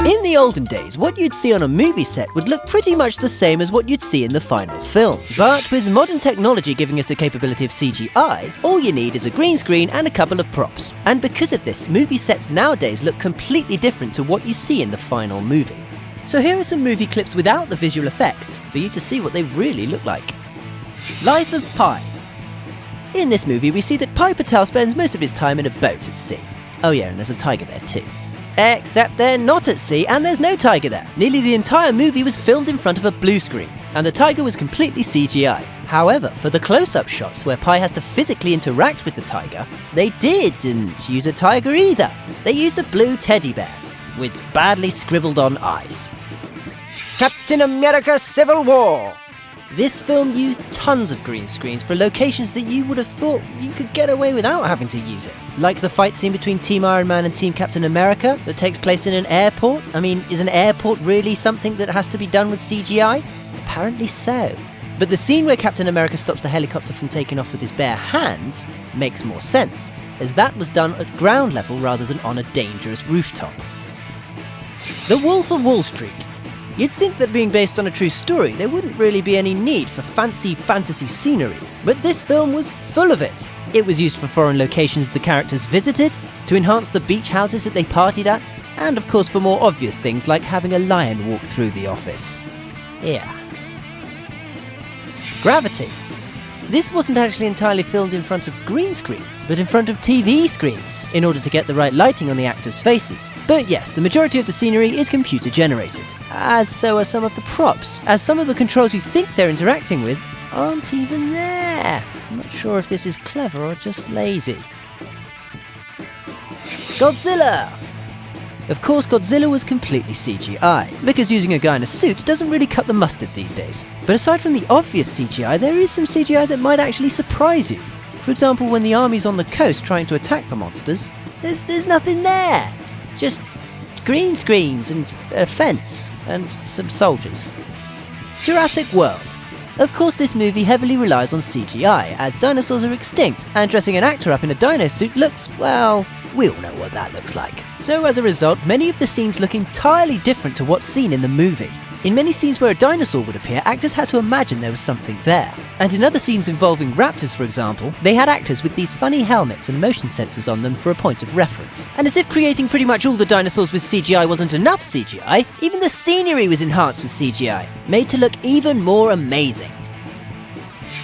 In the olden days, what you'd see on a movie set would look pretty much the same as what you'd see in the final film. But with modern technology giving us the capability of CGI, all you need is a green screen and a couple of props. And because of this, movie sets nowadays look completely different to what you see in the final movie. So here are some movie clips without the visual effects, for you to see what they really look like. Life of Pi. In this movie, we see that Pi Patel spends most of his time in a boat at sea. Oh yeah, and there's a tiger there too. Except they're not at sea and there's no tiger there. Nearly the entire movie was filmed in front of a blue screen, and the tiger was completely CGI. However, for the close-up shots where Pi has to physically interact with the tiger, they didn't use a tiger either. They used a blue teddy bear, with badly scribbled on eyes. Captain America Civil War. This film used tons of green screens for locations that you would have thought you could get away without having to use it. Like the fight scene between Team Iron Man and Team Captain America that takes place in an airport. I mean, is an airport really something that has to be done with CGI? Apparently so. But the scene where Captain America stops the helicopter from taking off with his bare hands makes more sense, as that was done at ground level rather than on a dangerous rooftop. The Wolf of Wall Street. You'd think that being based on a true story, there wouldn't really be any need for fancy fantasy scenery, but this film was full of it. It was used for foreign locations the characters visited, to enhance the beach houses that they partied at, and of course for more obvious things like having a lion walk through the office. Yeah. Gravity. This wasn't actually entirely filmed in front of green screens, but in front of TV screens, in order to get the right lighting on the actors' faces. But yes, the majority of the scenery is computer generated, as so are some of the props, as some of the controls you think they're interacting with aren't even there. I'm not sure if this is clever or just lazy. Godzilla! Of course, Godzilla was completely CGI, because using a guy in a suit doesn't really cut the mustard these days. But aside from the obvious CGI, there is some CGI that might actually surprise you. For example, when the army's on the coast trying to attack the monsters, there's nothing there. Just green screens and a fence and some soldiers. Jurassic World. Of course, this movie heavily relies on CGI, as dinosaurs are extinct, and dressing an actor up in a dino suit looks, well, we all know what that looks like. So as a result, many of the scenes look entirely different to what's seen in the movie. In many scenes where a dinosaur would appear, actors had to imagine there was something there. And in other scenes involving raptors, for example, they had actors with these funny helmets and motion sensors on them for a point of reference. And as if creating pretty much all the dinosaurs with CGI wasn't enough CGI, even the scenery was enhanced with CGI, made to look even more amazing.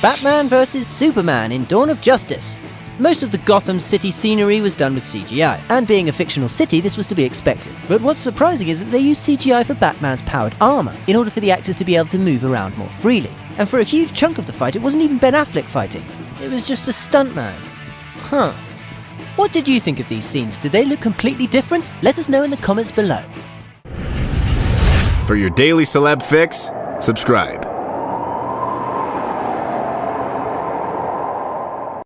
Batman vs Superman in Dawn of Justice. Most of the Gotham City scenery was done with CGI, and being a fictional city, this was to be expected. But what's surprising is that they used CGI for Batman's powered armor, in order for the actors to be able to move around more freely. And for a huge chunk of the fight, it wasn't even Ben Affleck fighting. It was just a stuntman. Huh. What did you think of these scenes? Did they look completely different? Let us know in the comments below. For your daily celeb fix, subscribe.